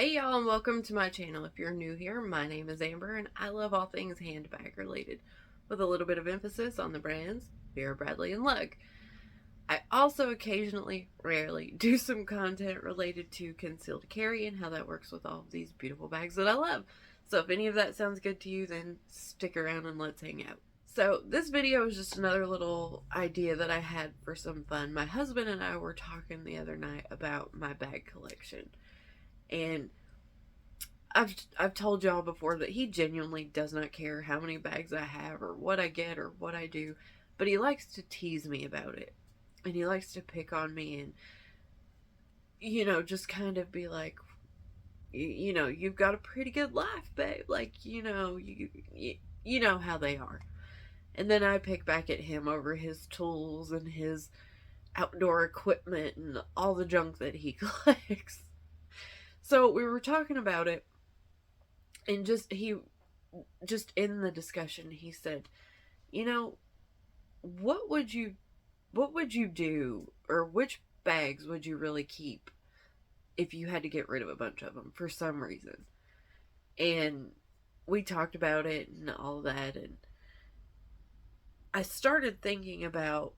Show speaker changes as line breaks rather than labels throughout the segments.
Hey y'all, and welcome to my channel. If you're new here, my name is Amber and I love all things handbag related, with a little bit of emphasis on the brands Vera, Bradley, and Lug. I also occasionally, rarely, do some content related to concealed carry and how that works with all of these beautiful bags that I love. So if any of that sounds good to you, then stick around and let's hang out. So this video is just another little idea that I had for some fun. My husband and I were talking the other night about my bag collection. And I've told y'all before that he genuinely does not care how many bags I have or what I get or what I do, but he likes to tease me about it. And he likes to pick on me and, just kind of be like, you've got a pretty good life, babe. Like, you know how they are. And then I pick back at him over his tools and his outdoor equipment and all the junk that he collects. So we were talking about it, and just in the discussion he said, what would you do, or which bags would you really keep if you had to get rid of a bunch of them for some reason? And we talked about it and all that, and I started thinking about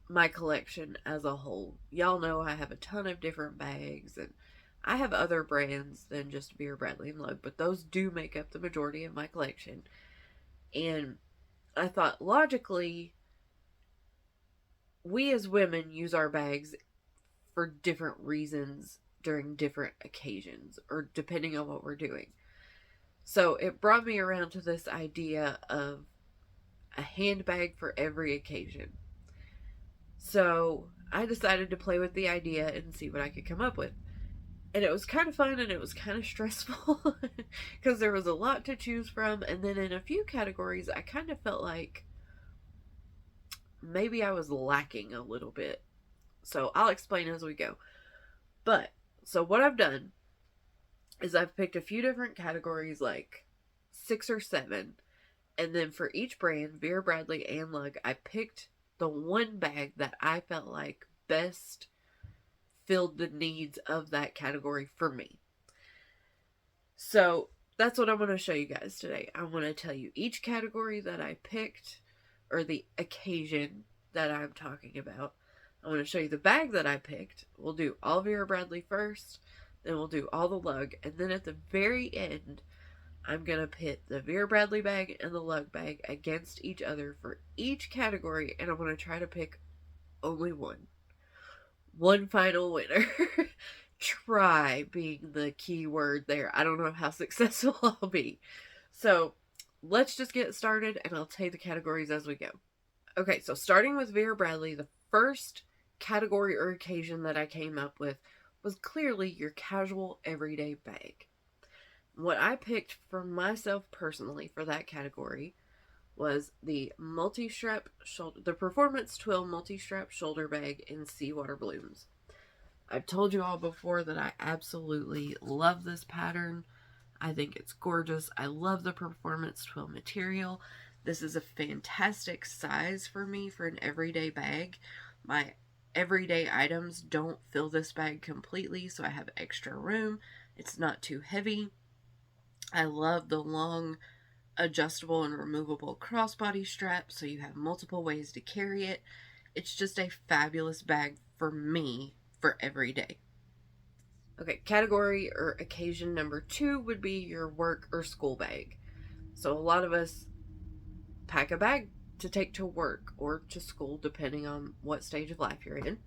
my collection as a whole. Y'all know I have a ton of different bags, and I have other brands than just Vera, Bradley, and Lug, but those do make up the majority of my collection. And I thought, logically, we as women use our bags for different reasons during different occasions, or depending on what we're doing. So it brought me around to this idea of a handbag for every occasion. So I decided to play with the idea and see what I could come up with. And it was kind of fun and it was kind of stressful because there was a lot to choose from. And then in a few categories, I kind of felt like maybe I was lacking a little bit. So I'll explain as we go. So what I've done is I've picked a few different categories, like 6 or 7. And then for each brand, Vera, Bradley, and Lug, I picked the one bag that I felt like best filled the needs of that category for me. So that's what I'm going to show you guys today. I want to tell you each category that I picked, or the occasion that I'm talking about. I want to show you the bag that I picked. We'll do all Vera Bradley first, then we'll do all the Lug, and then at the very end, I'm going to pit the Vera Bradley bag and the Lug bag against each other for each category, and I'm going to try to pick only one. One final winner. Try being the key word there. I don't know how successful I'll be. So let's just get started, and I'll tell you the categories as we go. Okay, so starting with Vera Bradley, the first category or occasion that I came up with was clearly your casual everyday bag. What I picked for myself personally for that category was the the Performance Twill multi-strap shoulder bag in Seawater Blooms. I've told you all before that I absolutely love this pattern. I think it's gorgeous. I love the Performance Twill material. This is a fantastic size for me for an everyday bag. My everyday items don't fill this bag completely, so I have extra room. It's not too heavy. I love the long adjustable and removable crossbody strap, so you have multiple ways to carry it. It's just a fabulous bag for me for every day. Okay, category or occasion number 2 would be your work or school bag. So a lot of us pack a bag to take to work or to school, depending on what stage of life you're in.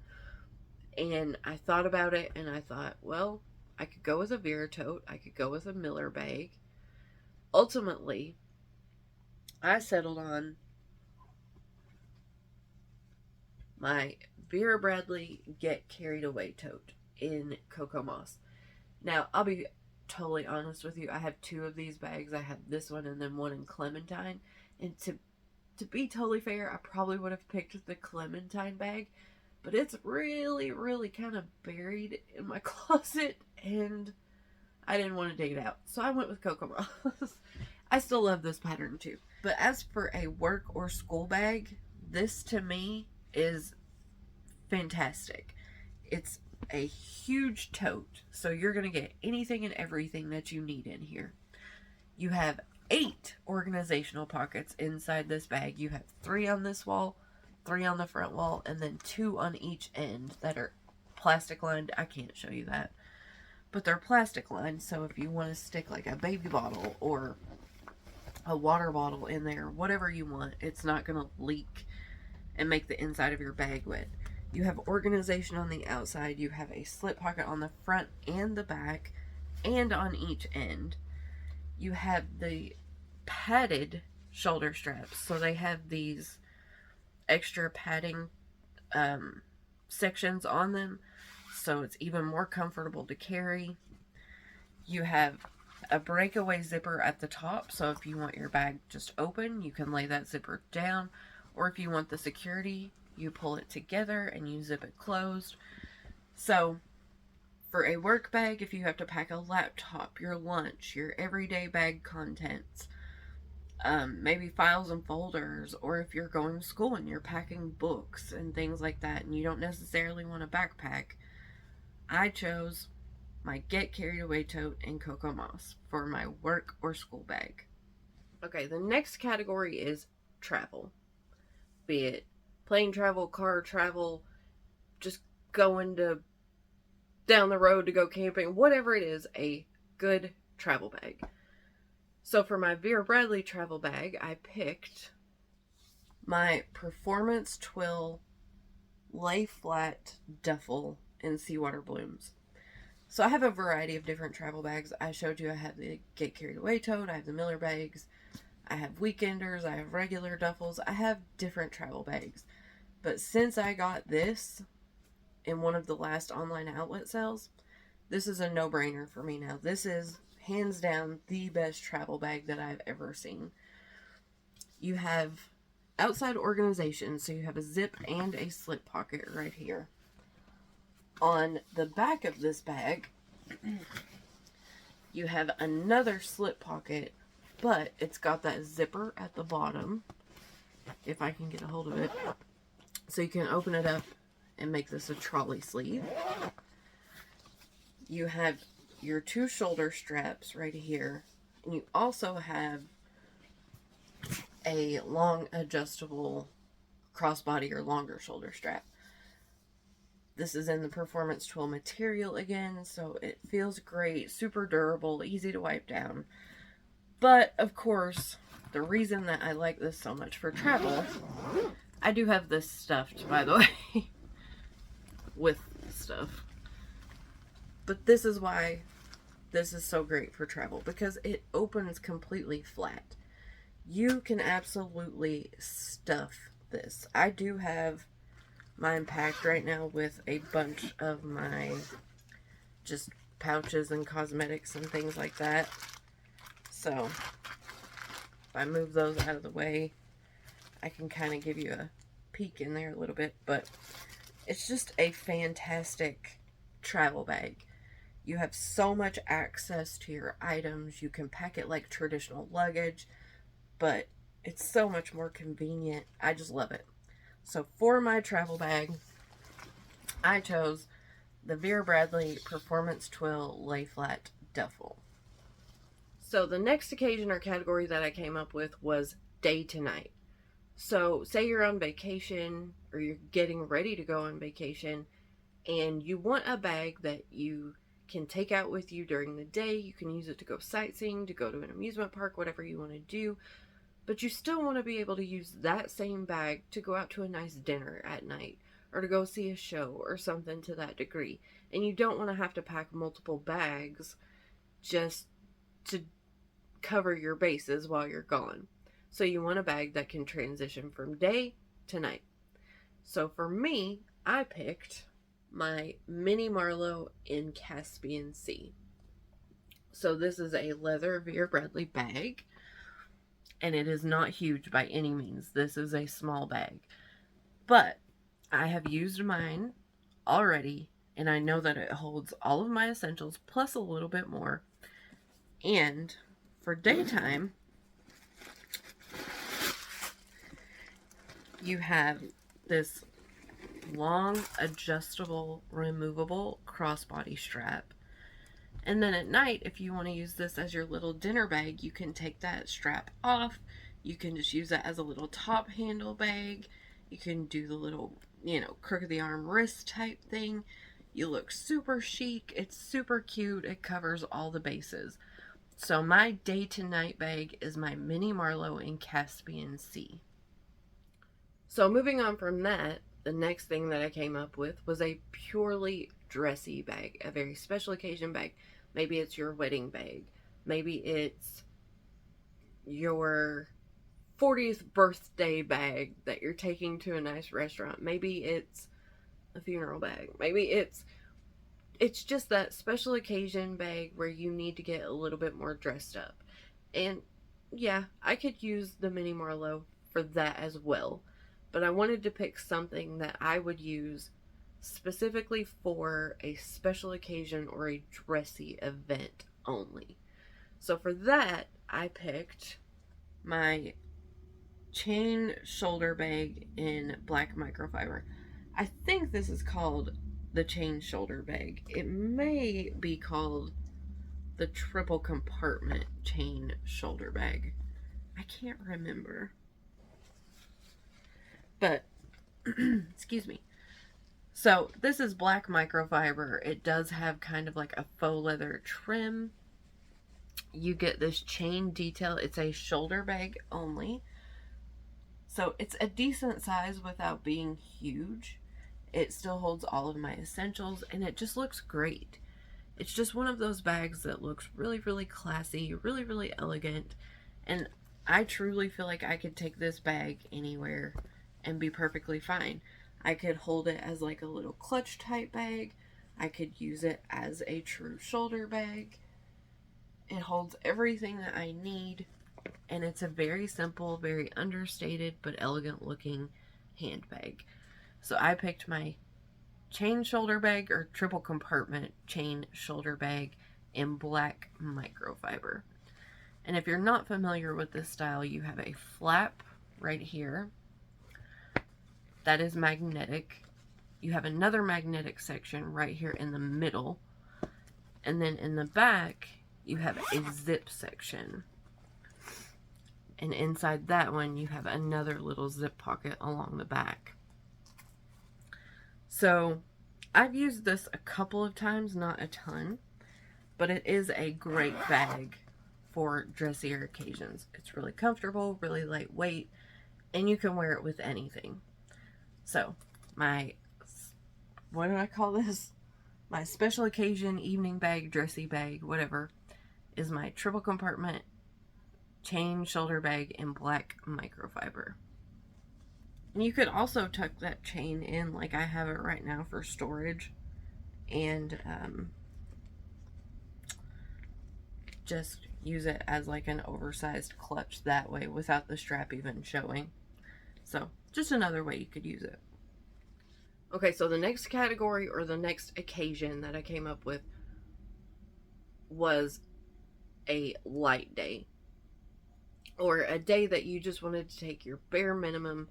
And I thought about it, and I thought, well, I could go with a Vera tote, I could go with a Miller bag. Ultimately, I settled on my Vera Bradley Get Carried Away tote in Cocoa Moss. Now, I'll be totally honest with you. I have 2 of these bags. I have this one and then one in Clementine. And to be totally fair, I probably would have picked the Clementine bag, but it's really, really kind of buried in my closet, and I didn't want to dig it out. So I went with Cocoa Moss. I still love this pattern too. But as for a work or school bag, this to me is fantastic. It's a huge tote, so you're going to get anything and everything that you need in here. You have 8 organizational pockets inside this bag. You have 3 on this wall, 3 on the front wall, and then 2 on each end that are plastic lined. I can't show you that, but they're plastic lined, so if you want to stick like a baby bottle or a water bottle in there, whatever you want, it's not going to leak and make the inside of your bag wet. You have organization on the outside. You have a slip pocket on the front and the back and on each end. You have the padded shoulder straps, so they have these extra padding sections on them, so it's even more comfortable to carry. You have a breakaway zipper at the top, so if you want your bag just open, you can lay that zipper down, or if you want the security, you pull it together and you zip it closed. So for a work bag, if you have to pack a laptop, your lunch, your everyday bag contents, maybe files and folders, or if you're going to school and you're packing books and things like that and you don't necessarily want a backpack, I chose my Get Carried Away tote in Cocoa Moss for my work or school bag. Okay, the next category is travel. Be it plane travel, car travel, just going down the road to go camping, whatever it is, a good travel bag. So for my Vera Bradley travel bag, I picked my Performance Twill Lay Flat Duffel in Seawater Blooms. So I have a variety of different travel bags. I showed you I have the Get Carried Away tote, I have the Miller bags, I have weekenders, I have regular duffels, I have different travel bags. But since I got this in one of the last online outlet sales, this is a no-brainer for me now. This is hands down the best travel bag that I've ever seen. You have outside organization, so you have a zip and a slip pocket right here. On the back of this bag, you have another slip pocket, but it's got that zipper at the bottom, if I can get a hold of it. So you can open it up and make this a trolley sleeve. You have your 2 shoulder straps right here. And you also have a long adjustable crossbody or longer shoulder strap. This is in the Performance Twill material again, so it feels great, super durable, easy to wipe down. But, of course, the reason that I like this so much for travel, I do have this stuffed, by the way, with stuff. But this is why this is so great for travel, because it opens completely flat. You can absolutely stuff this. I do have mine packed right now with a bunch of my just pouches and cosmetics and things like that. So if I move those out of the way, I can kind of give you a peek in there a little bit, but it's just a fantastic travel bag. You have so much access to your items. You can pack it like traditional luggage, but it's so much more convenient. I just love it. So for my travel bag, I chose the Vera Bradley Performance Twill Lay Flat Duffel. So the next occasion or category that I came up with was day to night. So say you're on vacation or you're getting ready to go on vacation and you want a bag that you can take out with you during the day. You can use it to go sightseeing, to go to an amusement park, whatever you want to do. But you still want to be able to use that same bag to go out to a nice dinner at night or to go see a show or something to that degree. And you don't want to have to pack multiple bags just to cover your bases while you're gone. So you want a bag that can transition from day to night. So for me, I picked my Mini Marlowe in Caspian Sea. So this is a leather Vera Bradley bag. And it is not huge by any means. This is a small bag. But I have used mine already, and I know that it holds all of my essentials plus a little bit more. And for daytime, you have this long, adjustable, removable crossbody strap. And then at night, if you want to use this as your little dinner bag, you can take that strap off. You can just use that as a little top handle bag. You can do the little, crook of the arm wrist type thing. You look super chic. It's super cute. It covers all the bases. So my day to night bag is my Mini Marlowe in Caspian Sea. So moving on from that, the next thing that I came up with was a purely dressy bag, a very special occasion bag. Maybe it's your wedding bag. Maybe it's your 40th birthday bag that you're taking to a nice restaurant. Maybe it's a funeral bag. Maybe it's just that special occasion bag where you need to get a little bit more dressed up. And yeah, I could use the Mini Marlowe for that as well. But I wanted to pick something that I would use specifically for a special occasion or a dressy event only. So for that, I picked my chain shoulder bag in black microfiber. I think this is called the chain shoulder bag. It may be called the triple compartment chain shoulder bag. I can't remember. But, excuse me. So this is black microfiber. It does have kind of like a faux leather trim. You get this chain detail. It's a shoulder bag only. So it's a decent size without being huge. It still holds all of my essentials and it just looks great. It's just one of those bags that looks really, really classy, really, really elegant. And I truly feel like I could take this bag anywhere and be perfectly fine. I could hold it as like a little clutch type bag. I could use it as a true shoulder bag. It holds everything that I need. And it's a very simple, very understated, but elegant looking handbag. So I picked my chain shoulder bag or triple compartment chain shoulder bag in black microfiber. And if you're not familiar with this style, you have a flap right here. That is magnetic. You have another magnetic section right here in the middle. And then in the back, you have a zip section. And inside that one, you have another little zip pocket along the back. So, I've used this a couple of times, not a ton. But it is a great bag for dressier occasions. It's really comfortable, really lightweight, and you can wear it with anything. So, what do I call this? My special occasion evening bag, dressy bag, whatever, is my triple compartment chain shoulder bag in black microfiber. And you could also tuck that chain in like I have it right now for storage. And just use it as like an oversized clutch that way without the strap even showing. So, just another way you could use it. Okay, so the next category or the next occasion that I came up with was a light day. Or a day that you just wanted to take your bare minimum.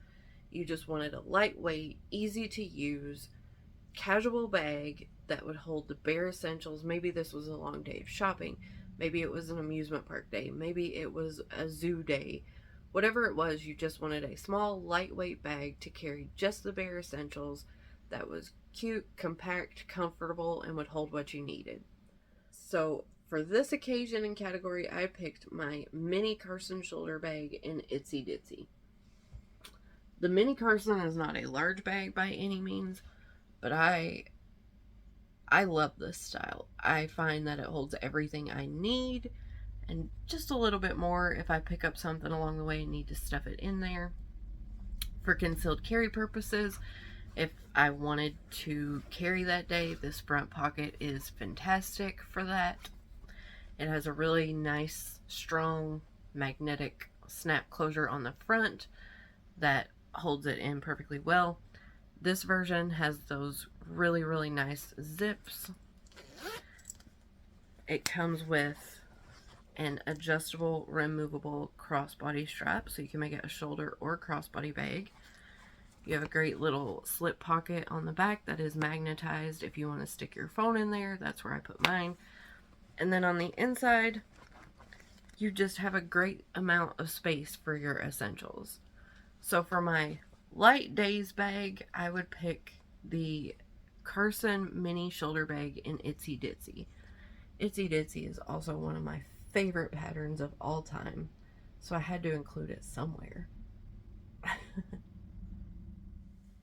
You just wanted a lightweight, easy to use, casual bag that would hold the bare essentials. Maybe this was a long day of shopping. Maybe it was an amusement park day. Maybe it was a zoo day. Whatever it was, you just wanted a small, lightweight bag to carry just the bare essentials that was cute, compact, comfortable, and would hold what you needed. So, for this occasion and category, I picked my Mini Carson shoulder bag in Itsy Ditsy. The Mini Carson is not a large bag by any means, but I love this style. I find that it holds everything I need, and just a little bit more if I pick up something along the way and need to stuff it in there. For concealed carry purposes, if I wanted to carry that day, this front pocket is fantastic for that. It has a really nice, strong, magnetic snap closure on the front that holds it in perfectly well. This version has those really, really nice zips. It comes with an adjustable, removable crossbody strap, so you can make it a shoulder or crossbody bag. You have a great little slip pocket on the back that is magnetized. If you want to stick your phone in there, that's where I put mine. And then on the inside, you just have a great amount of space for your essentials. So for my light days bag, I would pick the Carson mini shoulder bag in Itsy Ditsy. Itsy Ditsy is also one of my favorite patterns of all time, so I had to include it somewhere.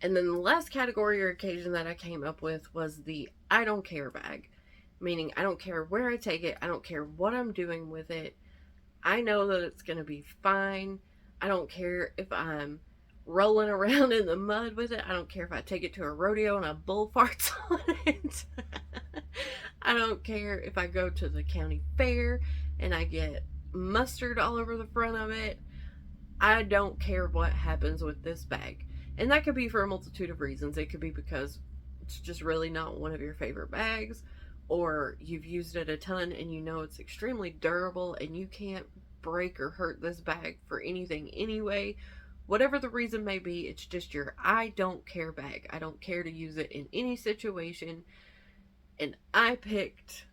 And then the last category or occasion that I came up with was the I don't care bag, meaning I don't care where I take it, I don't care what I'm doing with it, I know that it's going to be fine. I don't care if I'm rolling around in the mud with it. I don't care if I take it to a rodeo and a bull farts on it. I don't care if I go to the county fair and I get mustard all over the front of it. I don't care what happens with this bag. And that could be for a multitude of reasons. It could be because it's just really not one of your favorite bags, or you've used it a ton and you know it's extremely durable and you can't break or hurt this bag for anything anyway. Whatever the reason may be, it's just your I don't care bag. I don't care to use it in any situation. And I picked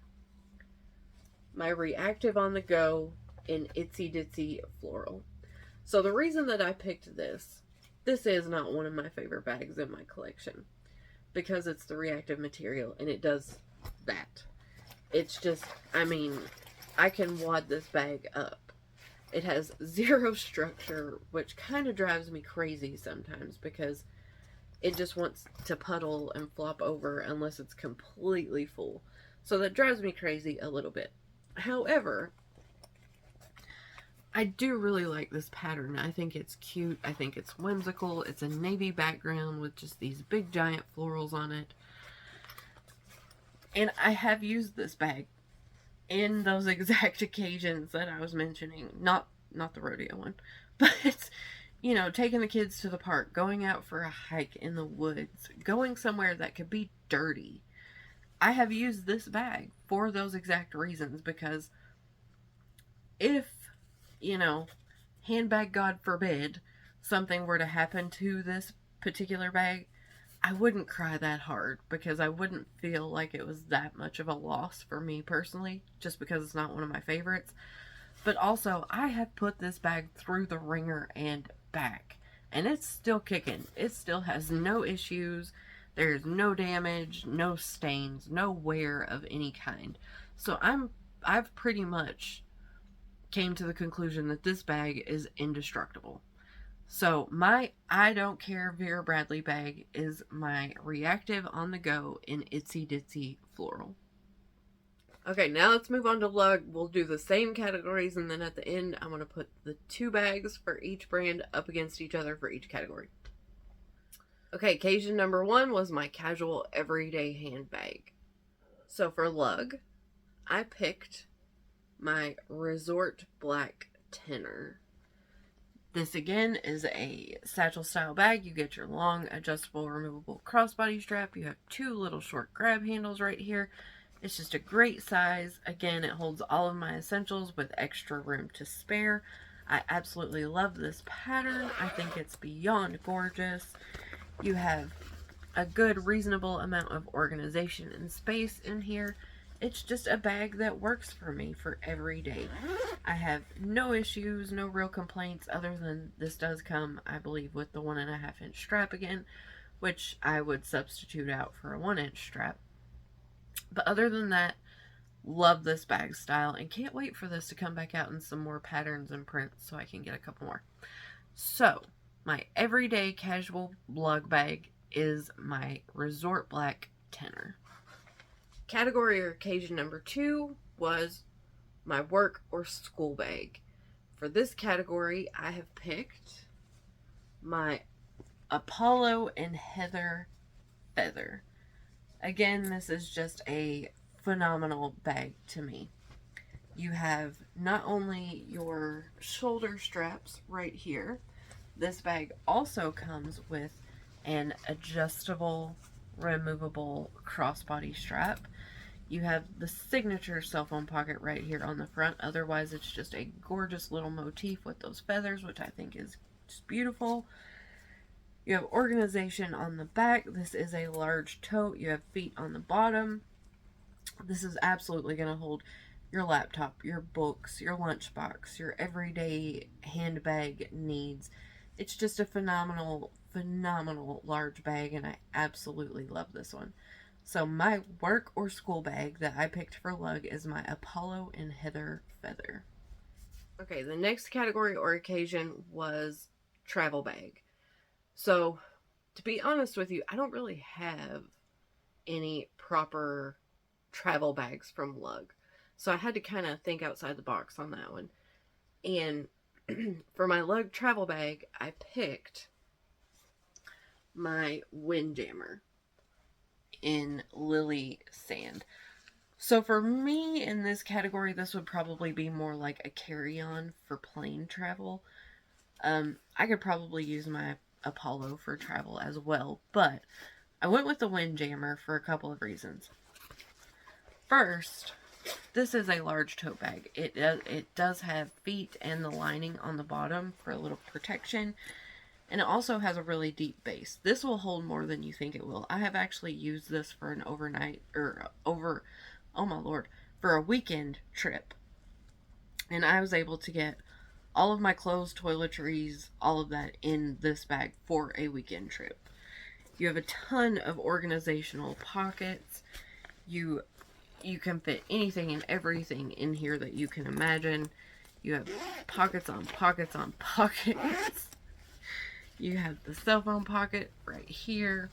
my Reactive on the Go in Itsy Ditsy Floral. So the reason that I picked this is not one of my favorite bags in my collection, because it's the reactive material and it does that. It's just, I mean, I can wad this bag up. It has zero structure, which kind of drives me crazy sometimes because it just wants to puddle and flop over unless it's completely full. So that drives me crazy a little bit. However, I do really like this pattern. I think it's cute. I think it's whimsical. It's a navy background with just these big giant florals on it. And I have used this bag in those exact occasions that I was mentioning. Not the rodeo one. But, you know, taking the kids to the park, going out for a hike in the woods, going somewhere that could be dirty. I have used this bag for those exact reasons, because if, you know, handbag God forbid, something were to happen to this particular bag, I wouldn't cry that hard, because I wouldn't feel like it was that much of a loss for me personally, just because it's not one of my favorites. But also, I have put this bag through the ringer and back, and it's still kicking. It still has no issues. There's no damage, no stains, no wear of any kind. So I've pretty much came to the conclusion that this bag is indestructible. So my I don't care Vera Bradley bag is my Reactive on the Go in Itsy Ditsy Floral. Okay, now let's move on to Lug. We'll do the same categories, and then at the end I'm going to put the two bags for each brand up against each other for each category. Okay, occasion number 1 was my casual everyday handbag. So for Lug, I picked my Resort Black Tenor. This again is a satchel style bag. You get your long adjustable removable crossbody strap. You have 2 little short grab handles right here. It's just a great size. Again, it holds all of my essentials with extra room to spare. I absolutely love this pattern. I think it's beyond gorgeous. You have a good reasonable amount of organization and space in here. It's just a bag that works for me for every day. I have no issues, no real complaints, other than this does come, I believe, with the 1.5 inch strap again, which I would substitute out for a 1 inch strap. But other than that, love this bag style and can't wait for this to come back out in some more patterns and prints so I can get a couple more. So, my everyday casual lug bag is my Resort Black Tenor. Category or occasion number 2 was my work or school bag. For this category, I have picked my Apollo and Heather Feather. Again, this is just a phenomenal bag to me. You have not only your shoulder straps right here, this bag also comes with an adjustable, removable crossbody strap. You have the signature cell phone pocket right here on the front. Otherwise, it's just a gorgeous little motif with those feathers, which I think is just beautiful. You have organization on the back. This is a large tote. You have feet on the bottom. This is absolutely going to hold your laptop, your books, your lunchbox, your everyday handbag needs. It's just a phenomenal, phenomenal large bag, and I absolutely love this one. So my work or school bag that I picked for Lug is my Apollo and Heather Feather. Okay, the next category or occasion was travel bag. So, to be honest with you, I don't really have any proper travel bags from Lug. So I had to kind of think outside the box on that one. And for my Lug travel bag, I picked my Windjammer in Lily Sand. So for me in this category, this would probably be more like a carry-on for plane travel. I could probably use my Apollo for travel as well, but I went with the Windjammer for a couple of reasons. First, this is a large tote bag. It does have feet and the lining on the bottom for a little protection, and it also has a really deep base. This will hold more than you think it will. I have actually used this for an overnight, oh my lord, for a weekend trip, and I was able to get all of my clothes, toiletries, all of that in this bag for a weekend trip. You have a ton of organizational pockets. You can fit anything and everything in here that you can imagine. You have pockets on pockets on pockets. You have the cell phone pocket right here.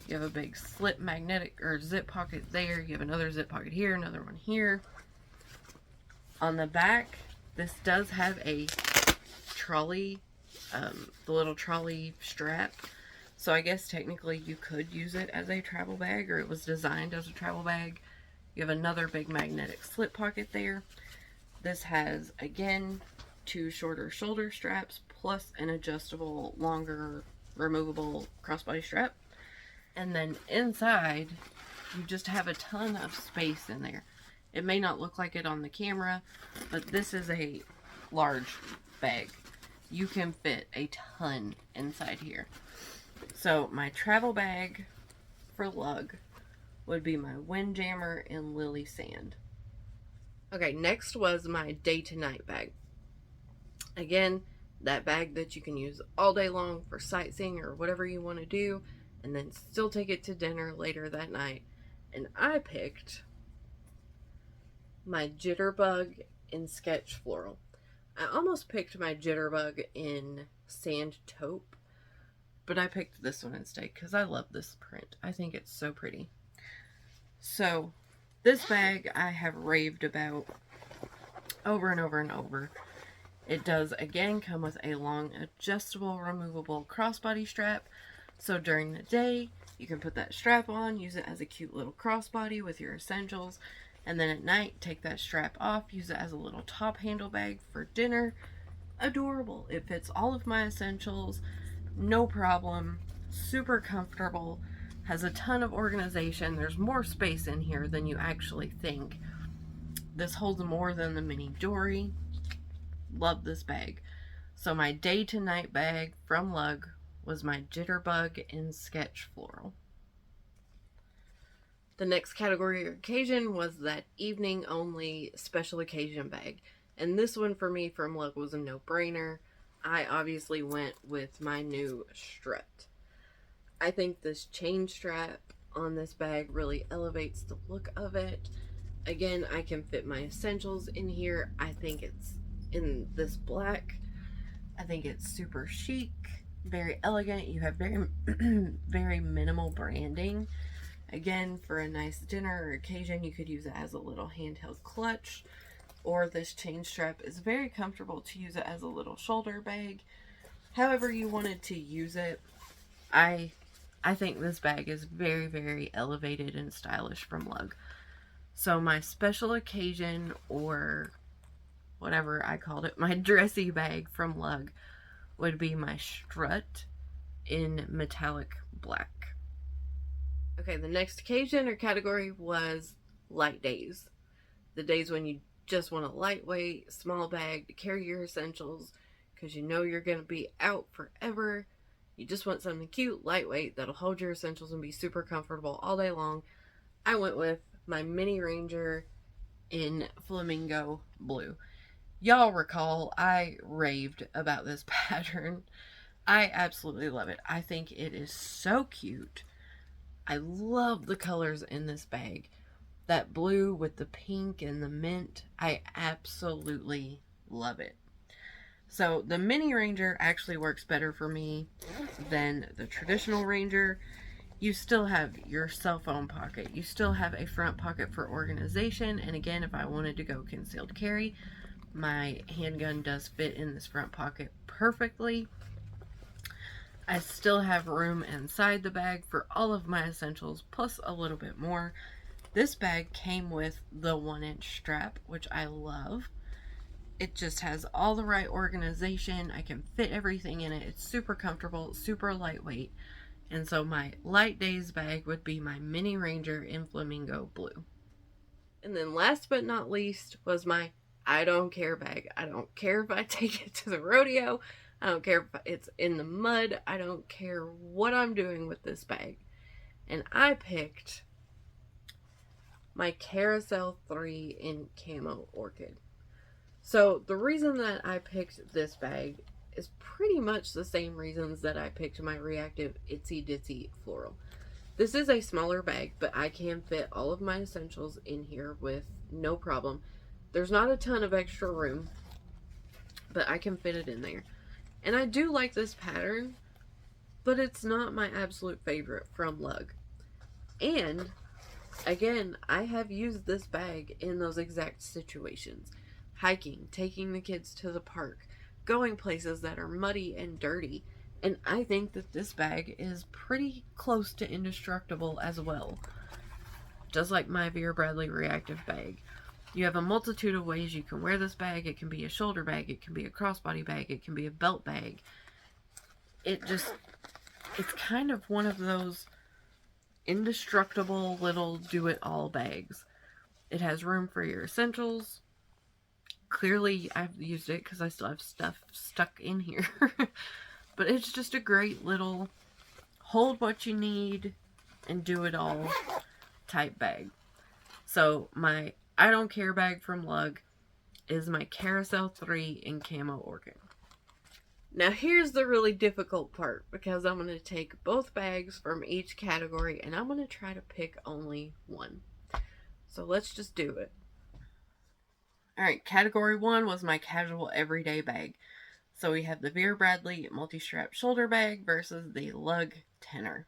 You have a big slip magnetic or zip pocket there. You have another zip pocket here, another one here. On the back, this does have a trolley, the little trolley strap. So I guess technically you could use it as a travel bag, or it was designed as a travel bag. You have another big magnetic slip pocket there. This has, again, 2 shorter shoulder straps plus an adjustable, longer, removable crossbody strap. And then inside, you just have a ton of space in there. It may not look like it on the camera, but this is a large bag. You can fit a ton inside here. So my travel bag for Lug would be my Windjammer in Lily Sand. Okay, next was my day to night bag. Again, that bag that you can use all day long for sightseeing or whatever you want to do, and then still take it to dinner later that night. And I picked my Jitterbug in Sketch Floral. I almost picked my Jitterbug in Sand Taupe, but I picked this one instead because I love this print. I think it's so pretty. So, this bag I have raved about over and over and over. It does, again, come with a long, adjustable, removable crossbody strap. So during the day, you can put that strap on, use it as a cute little crossbody with your essentials. And then at night, take that strap off, use it as a little top handle bag for dinner. Adorable. It fits all of my essentials, no problem, super comfortable, has a ton of organization. There's more space in here than you actually think. This holds more than the mini Dory. Love this bag. So my day to night bag from Lug was my Jitterbug in Sketch Floral. The next category or occasion was that evening only special occasion bag. And this one for me from Lug was a no-brainer. I obviously went with my new strut. I think this chain strap on this bag really elevates the look of it. Again, I can fit my essentials in here. I think it's in this black. I think it's super chic, very elegant. You have very, very minimal branding. Again, for a nice dinner or occasion, you could use it as a little handheld clutch, or this chain strap is very comfortable to use it as a little shoulder bag. However you wanted to use it, I think this bag is very, very elevated and stylish from Lug. So my special occasion, or whatever I called it, my dressy bag from Lug would be my strut in metallic black. Okay, the next occasion or category was light days. The days when you just want a lightweight, small bag to carry your essentials because you know you're going to be out forever. you just want something cute, lightweight, that'll hold your essentials and be super comfortable all day long, I went with my Mini Ranger in Flamingo Blue. Y'all recall I raved about this pattern. I absolutely love it. I think it is so cute. I love the colors in this bag. That blue with the pink and the mint, I absolutely love it. So the Mini Ranger actually works better for me than the traditional Ranger. You still have your cell phone pocket. You still have a front pocket for organization. And again, if I wanted to go concealed carry, my handgun does fit in this front pocket perfectly. I still have room inside the bag for all of my essentials, plus a little bit more. This bag came with the 1-inch strap, which I love. It just has all the right organization. I can fit everything in it. It's super comfortable, super lightweight. And so my light days bag would be my Mini Ranger in Flamingo Blue. And then last but not least was my I don't care bag. I don't care if I take it to the rodeo. I don't care if it's in the mud. I don't care what I'm doing with this bag. And I picked my Carousel 3 in Camo Orchid. So the reason that I picked this bag is pretty much the same reasons that I picked my Reactive Itsy Ditsy Floral. This is a smaller bag, but I can fit all of my essentials in here with no problem. There's not a ton of extra room, but I can fit it in there. And I do like this pattern, but it's not my absolute favorite from Lug. And again, I have used this bag in those exact situations. Hiking, taking the kids to the park, going places that are muddy and dirty. And I think that this bag is pretty close to indestructible as well. Just like my Vera Bradley Reactive bag. You have a multitude of ways you can wear this bag. It can be a shoulder bag, it can be a crossbody bag, it can be a belt bag. It's kind of one of those indestructible little do-it-all bags. It has room for your essentials. Clearly, I've used it because I still have stuff stuck in here. But it's just a great little hold what you need and do it all type bag. So my I don't care bag from Lug is my Carousel 3 in Camo Orchid. Now here's the really difficult part, because I'm going to take both bags from each category and I'm going to try to pick only one. So let's just do it. Alright, category 1 was my casual everyday bag. So we have the Vera Bradley multi-strap shoulder bag versus the Lug tenor.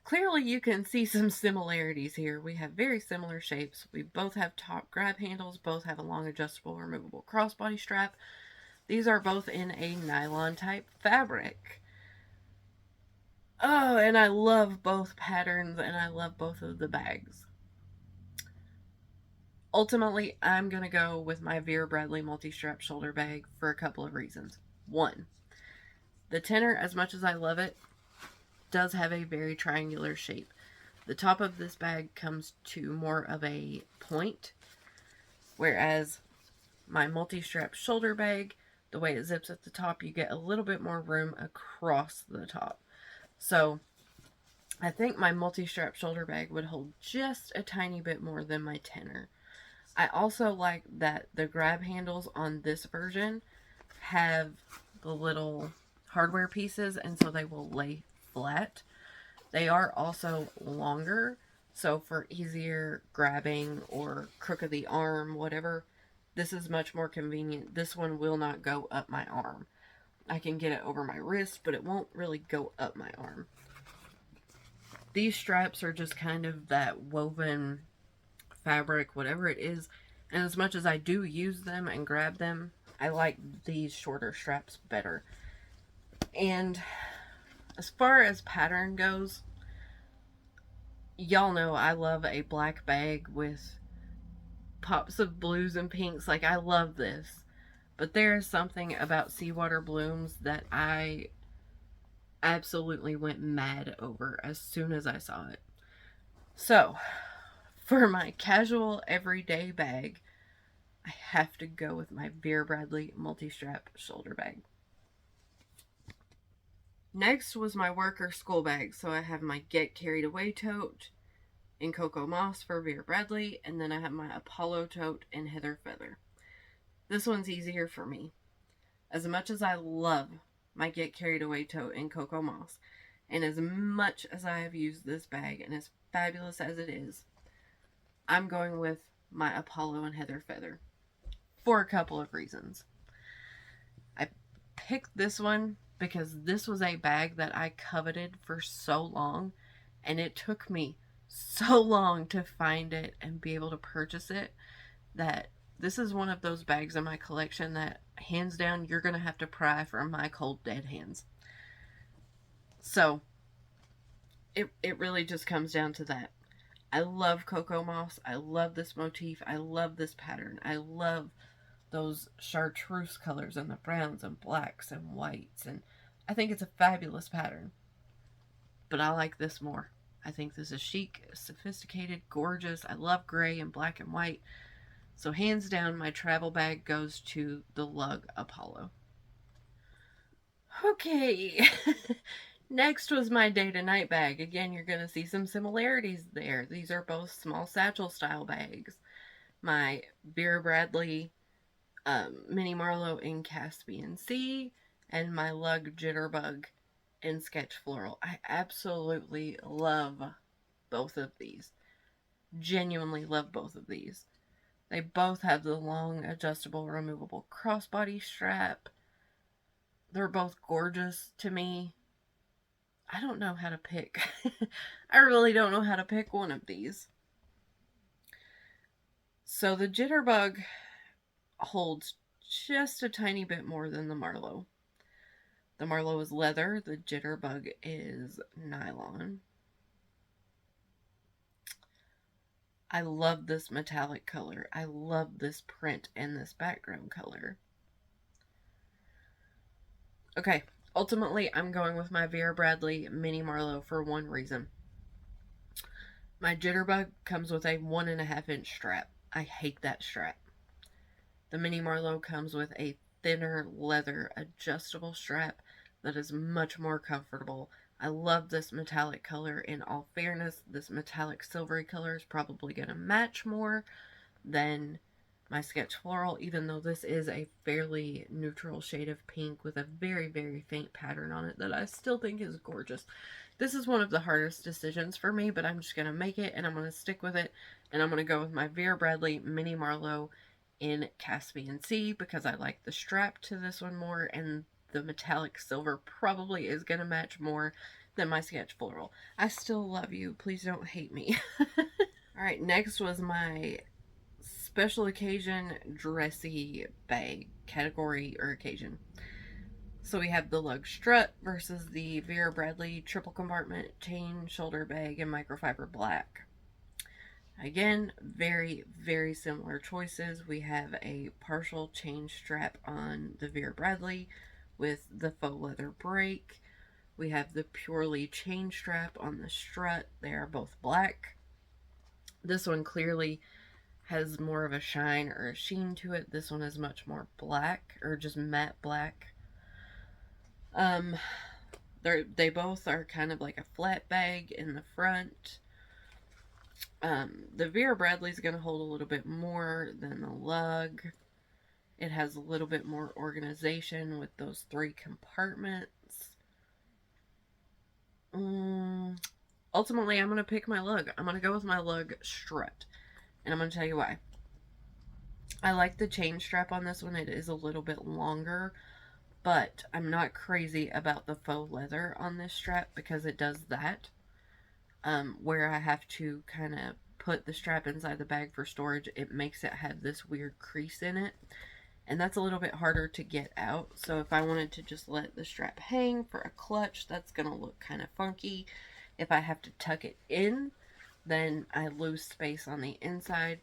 Clearly you can see some similarities here. We have very similar shapes. We both have top grab handles, both have a long adjustable removable crossbody strap. These are both in a nylon type fabric. Oh, and I love both patterns and I love both of the bags. Ultimately, I'm going to go with my Vera Bradley multi-strap shoulder bag for a couple of reasons. One, the tenor, as much as I love it, does have a very triangular shape. The top of this bag comes to more of a point, whereas my multi-strap shoulder bag, the way it zips at the top, you get a little bit more room across the top. So I think my multi-strap shoulder bag would hold just a tiny bit more than my tenor. I also like that the grab handles on this version have the little hardware pieces, and so they will lay flat. They are also longer, so for easier grabbing or crook of the arm, whatever, this is much more convenient. This one will not go up my arm. I can get it over my wrist, but it won't really go up my arm. These straps are just kind of that woven fabric, whatever it is, and as much as I do use them and grab them, I like these shorter straps better. And as far as pattern goes, y'all know I love a black bag with pops of blues and pinks. Like, I love this, but there is something about Seawater Blooms that I absolutely went mad over as soon as I saw it. So for my casual everyday bag, I have to go with my Vera Bradley multi-strap shoulder bag. Next was my worker school bag. So I have my Get Carried Away tote in Cocoa Moss for Vera Bradley, and then I have my Apollo tote in Heather Feather. This one's easier for me. As much as I love my Get Carried Away tote in Cocoa Moss, and as much as I have used this bag, and as fabulous as it is, I'm going with my Apollo and Heather Feather for a couple of reasons. I picked this one because this was a bag that I coveted for so long, and it took me so long to find it and be able to purchase it, that this is one of those bags in my collection that, hands down, you're going to have to pry from my cold dead hands. So it really just comes down to that. I love Cocoa Moss. I love this motif. I love this pattern. I love those chartreuse colors and the browns and blacks and whites. And I think it's a fabulous pattern. But I like this more. I think this is chic, sophisticated, gorgeous. I love gray and black and white. So hands down, my travel bag goes to the Lug Apollo. Okay. Next was my day to night bag. Again, you're going to see some similarities there. These are both small satchel style bags. My Vera Bradley Mini Marlowe in Caspian Sea, and my Lug Jitterbug in Sketch Floral. I absolutely love both of these. Genuinely love both of these. They both have the long, adjustable, removable crossbody strap. They're both gorgeous to me. I don't know how to pick. I really don't know how to pick one of these. So the Jitterbug holds just a tiny bit more than the Marlowe. The Marlowe is leather. The Jitterbug is nylon. I love this metallic color. I love this print and this background color. Okay, ultimately, I'm going with my Vera Bradley Mini Marlowe for one reason. My Jitterbug comes with a 1.5 inch strap. I hate that strap. The Mini Marlowe comes with a thinner leather adjustable strap that is much more comfortable. I love this metallic color. In all fairness, this metallic silvery color is probably going to match more than my Sketch Floral, even though this is a fairly neutral shade of pink with a very, very faint pattern on it that I still think is gorgeous. This is one of the hardest decisions for me, but I'm just going to make it, and I'm going to stick with it, and I'm going to go with my Vera Bradley Mini Marlowe in Caspian Sea because I like the strap to this one more, and the metallic silver probably is going to match more than my Sketch Floral. I still love you. Please don't hate me. Alright, next was my special occasion dressy bag category or occasion. So we have the Lug Strut versus the Vera Bradley triple compartment chain shoulder bag in microfiber black. Again, very, very similar choices. We have a partial chain strap on the Vera Bradley with the faux leather break. We have the purely chain strap on the strut. They are both black. This one clearly has more of a shine or a sheen to it. This one is much more black, or just matte black. They both are kind of like a flat bag in the front. The Vera Bradley is going to hold a little bit more than the Lug. It has a little bit more organization with those 3 compartments. Ultimately, I'm going to pick my Lug. I'm going to go with my Lug Strut. And I'm going to tell you why. I like the chain strap on this one. It is a little bit longer. But I'm not crazy about the faux leather on this strap because it does that. Where I have to kind of put the strap inside the bag for storage, it makes it have this weird crease in it. And that's a little bit harder to get out. So if I wanted to just let the strap hang for a clutch, that's going to look kind of funky. If I have to tuck it in, then I lose space on the inside.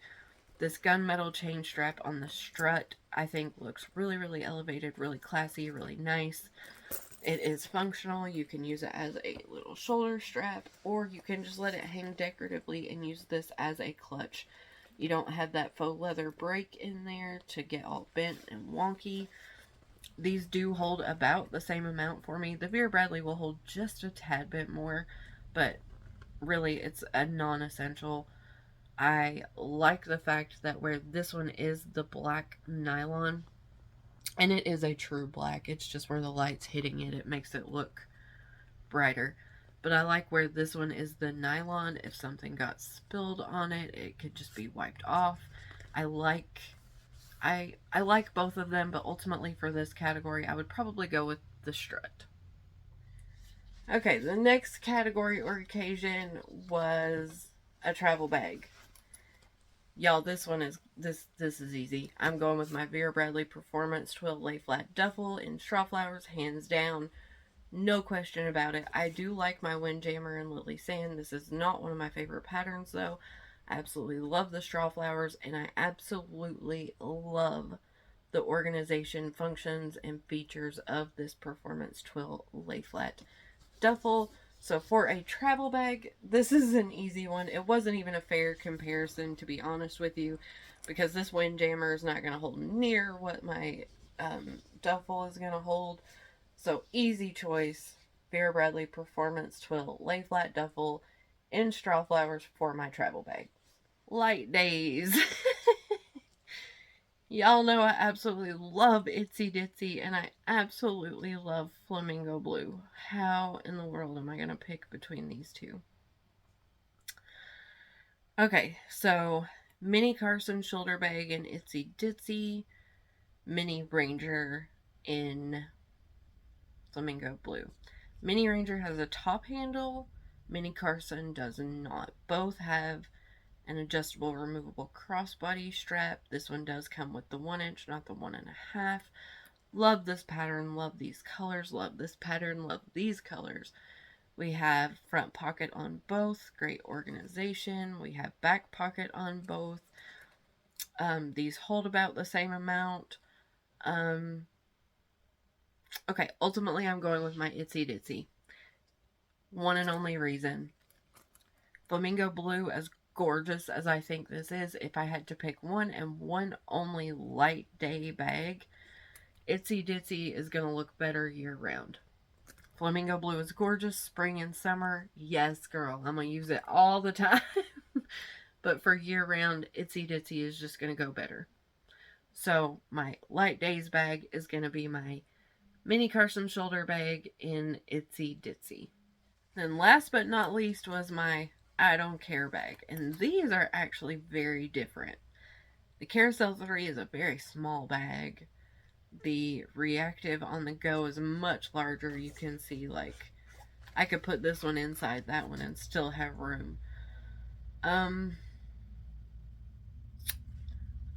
This gunmetal chain strap on the strut, I think, looks really, really elevated, really classy, really nice. It is functional. You can use it as a little shoulder strap, or you can just let it hang decoratively and use this as a clutch. You don't have that faux leather break in there to get all bent and wonky. These do hold about the same amount for me. The Vera Bradley will hold just a tad bit more, but really it's a non-essential. I like the fact that where this one is the black nylon, and it is a true black, it's just where the light's hitting it, it makes it look brighter. But I like where this one is the nylon. If something got spilled on it, it could just be wiped off. I like both of them, but ultimately for this category, I would probably go with the strut. Okay, the next category or occasion was a travel bag. Y'all, this one is, this is easy. I'm going with my Vera Bradley Performance Twill Lay Flat Duffel in Straw Flowers, hands down. No question about it. I do like my Windjammer and Lily Sand. This is not one of my favorite patterns, though. I absolutely love the Straw Flowers, and I absolutely love the organization, functions, and features of this Performance Twill Lay Flat Duffel. So for a travel bag, this is an easy one. It wasn't even a fair comparison, to be honest with you, because this Windjammer is not going to hold near what my duffel is going to hold. So easy choice, Vera Bradley Performance Twill Lay Flat Duffel in Straw Flowers for my travel bag. Light days. Y'all know I absolutely love Itsy Ditsy, and I absolutely love Flamingo Blue. How in the world am I going to pick between these two? Okay, so Mini Carson shoulder bag in Itsy Ditsy, Mini Ranger in Flamingo Blue. Mini Ranger has a top handle, Mini Carson does not. Both have an adjustable removable crossbody strap. This one does come with the 1 inch, not the 1.5. Love this pattern, love these colors, love this pattern, love these colors. We have front pocket on both, great organization. We have back pocket on both. These hold about the same amount. Okay, ultimately I'm going with my Itsy Ditsy. One and only reason. Flamingo Blue, as gorgeous as I think this is, if I had to pick one and one only light day bag, Itsy Ditsy is going to look better year round. Flamingo Blue is gorgeous, spring and summer. Yes, girl, I'm going to use it all the time. But for year round, Itsy Ditsy is just going to go better. So my light days bag is going to be my Mini Carson shoulder bag in Itsy Ditsy. Then last but not least was my I Don't Care bag. And these are actually very different. The Carousel 3 is a very small bag. The Reactive on the Go is much larger. You can see, like, I could put this one inside that one and still have room. I'm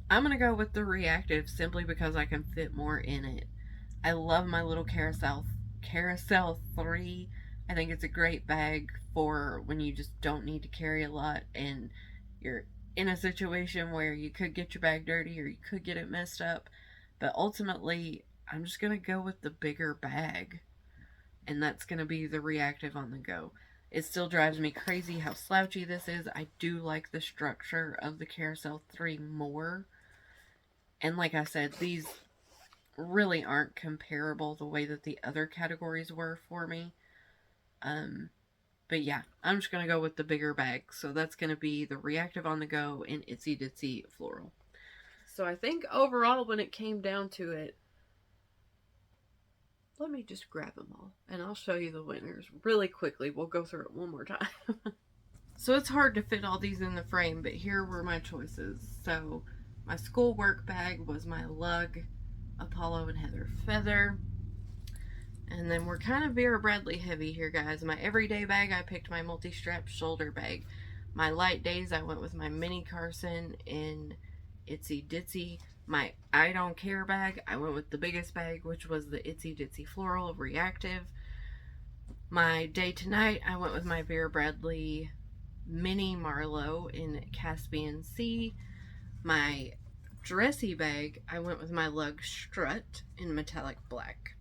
going to go with the Reactive simply because I can fit more in it. I love my little Carousel 3. I think it's a great bag for when you just don't need to carry a lot and you're in a situation where you could get your bag dirty or you could get it messed up. But ultimately, I'm just going to go with the bigger bag. And that's going to be the Reactive on the Go. It still drives me crazy how slouchy this is. I do like the structure of the Carousel 3 more. And like I said, these really aren't comparable the way that the other categories were for me. But yeah, I'm just going to go with the bigger bag. So that's going to be the Reactive on the Go and Itsy Ditsy Floral. So I think overall when it came down to it, let me just grab them all and I'll show you the winners really quickly. We'll go through it one more time. So it's hard to fit all these in the frame, but here were my choices. So my schoolwork bag was my Lug Apollo and Heather Feather. And then we're kind of Vera Bradley heavy here, guys. My everyday bag, I picked my multi-strap shoulder bag. My light days, I went with my Mini Carson in Itsy Ditsy. My I Don't Care bag, I went with the biggest bag, which was the Itsy Ditsy Floral Reactive. My day to night, I went with my Vera Bradley Mini Marlowe in Caspian Sea. My dressy bag, I went with my Lug Strut in metallic black.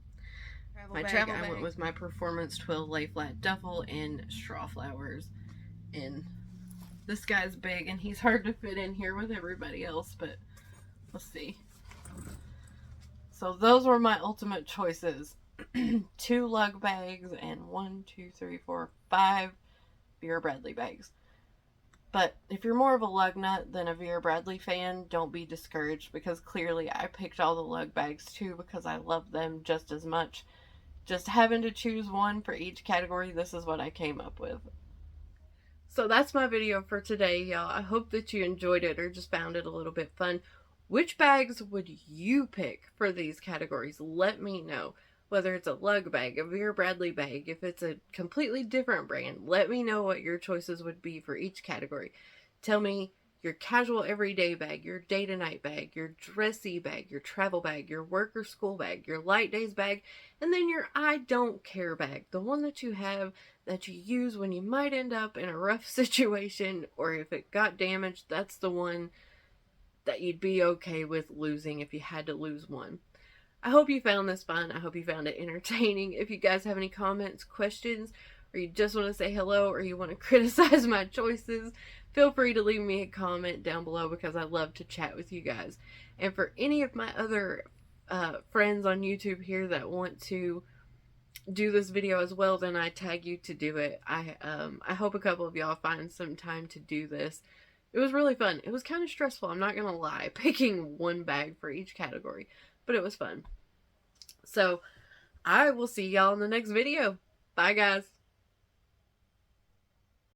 My travel bag, I went with my Performance Twill Lay Flat Duffel in Straw Flowers. And this guy's big and he's hard to fit in here with everybody else, but let's see. So those were my ultimate choices. 2 lug bags and 5 Vera Bradley bags. But if you're more of a lug nut than a Vera Bradley fan, don't be discouraged, because clearly I picked all the lug bags too because I love them just as much. Just having to choose one for each category, this is what I came up with. So that's my video for today, y'all. I hope that you enjoyed it or just found it a little bit fun. Which bags would you pick for these categories? Let me know. Whether it's a lug bag, a Vera Bradley bag, if it's a completely different brand, let me know what your choices would be for each category. Tell me your casual everyday bag, your day to night bag, your dressy bag, your travel bag, your work or school bag, your light days bag, and then your I don't care bag, the one that you have that you use when you might end up in a rough situation, or if it got damaged, that's the one that you'd be okay with losing if you had to lose one. I hope you found this fun. I hope you found it entertaining. If you guys have any comments, questions, or you just want to say hello, or you want to criticize my choices, feel free to leave me a comment down below, because I love to chat with you guys. And for any of my other friends on YouTube here that want to do this video as well, then I tag you to do it. I hope a couple of y'all find some time to do this. It was really fun. It was kind of stressful, I'm not gonna lie, picking one bag for each category, but it was fun. So I will see y'all in the next video. Bye, guys.